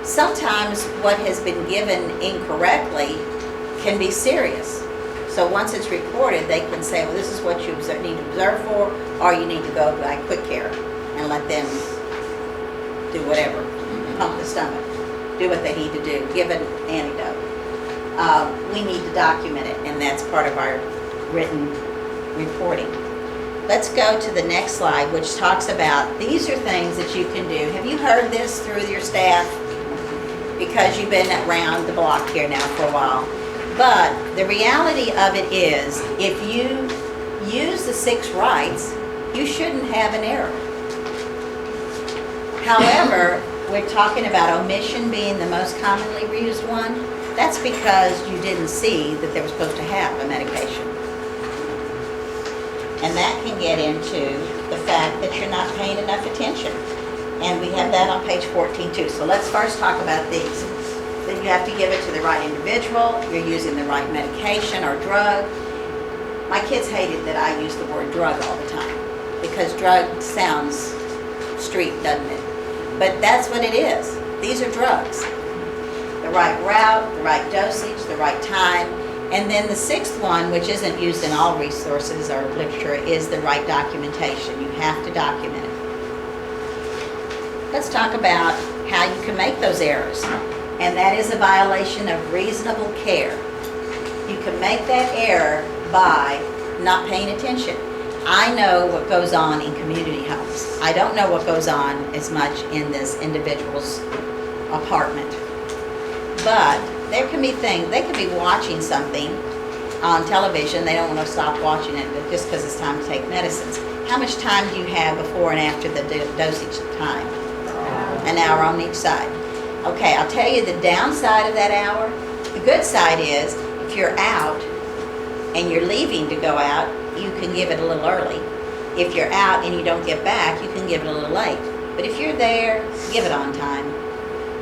sometimes what has been given incorrectly can be serious. So once it's reported, they can say, well, this is what you need to observe for, or you need to go by quick care and let them do whatever, pump the stomach, do what they need to do, give an antidote. We need to document it, and that's part of our written reporting. Let's go to the next slide, which talks about, these are things that you can do. Have you heard this through your staff? Because you've been around the block here now for a while. But the reality of it is, if you use the 6 rights, you shouldn't have an error. However, we're talking about omission being the most commonly used one. That's because you didn't see that they were supposed to have a medication. And that can get into the fact that you're not paying enough attention. And we have that on page 14 too. So let's first talk about these. Then you have to give it to the right individual. You're using the right medication or drug. My kids hated that I used the word drug all the time, because drug sounds street, doesn't it? But that's what it is. These are drugs. The right route, the right dosage, the right time. And then the 6th one, which isn't used in all resources or literature, is the right documentation. You have to document it. Let's talk about how you can make those errors. And that is a violation of reasonable care. You can make that error by not paying attention. I know what goes on in community homes. I don't know what goes on as much in this individual's apartment. But there can be things, they could be watching something on television, they don't want to stop watching it just because it's time to take medicines. How much time do you have before and after the dosage time? An hour on each side. Okay, I'll tell you the downside of that hour. The good side is, if you're out and you're leaving to go out, you can give it a little early. If you're out and you don't get back, you can give it a little late. But if you're there, give it on time.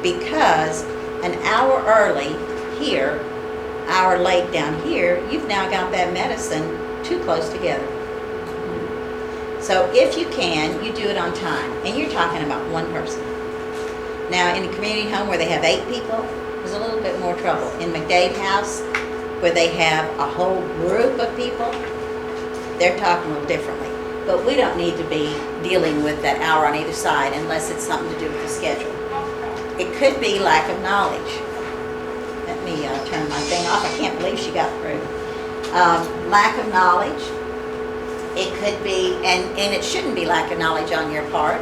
Because an hour early here, hour late down here, you've now got that medicine too close together. So if you can, you do it on time. And you're talking about one person. Now, in a community home where they have 8 people, there's a little bit more trouble. In McDade House, where they have a whole group of people, they're talking a little differently. But we don't need to be dealing with that hour on either side unless it's something to do with the schedule. It could be lack of knowledge. Let me turn my thing off. I can't believe she got through. Lack of knowledge. It could be, and it shouldn't be lack of knowledge on your part,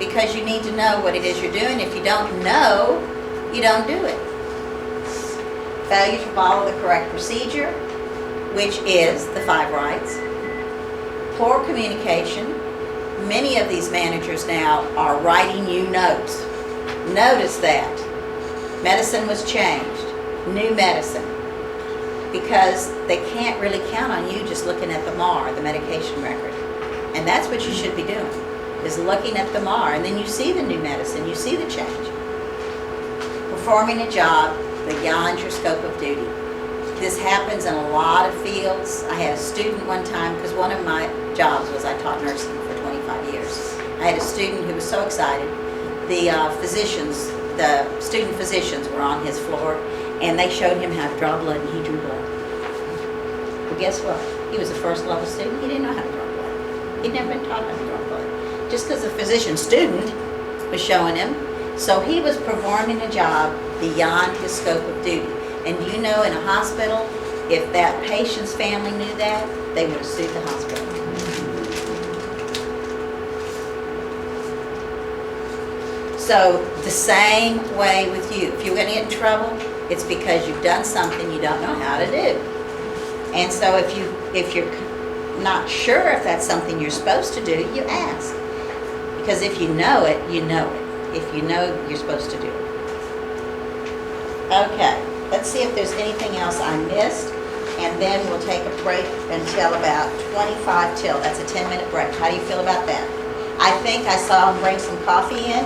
because you need to know what it is you're doing. If you don't know, you don't do it. Failure to follow the correct procedure, which is the 5 rights. Poor communication. Many of these managers now are writing you notes. Notice that. Medicine was changed. New medicine. Because they can't really count on you just looking at the MAR, the medication record. And that's what you should be doing, is looking at the MAR, and then you see the new medicine, you see the change. Performing a job beyond your scope of duty. This happens in a lot of fields. I had a student one time, because one of my jobs was I taught nursing for 25 years. I had a student who was so excited. The student physicians were on his floor, and they showed him how to draw blood, and he drew blood. Well, guess what? He was a first level student. He didn't know how to draw blood. He'd never been taught how to draw blood. Just because the physician student was showing him. So he was performing a job beyond his scope of duty. And you know, in a hospital, if that patient's family knew that, they would have sued the hospital. So the same way with you. If you're going to get in trouble, it's because you've done something you don't know how to do. And so if you're not sure if that's something you're supposed to do, you ask. Because if you know it, you know it. If you know, you're supposed to do it. Okay, let's see if there's anything else I missed. And then we'll take a break until about 25 till. That's a 10-minute break. How do you feel about that? I think I saw him bring some coffee in.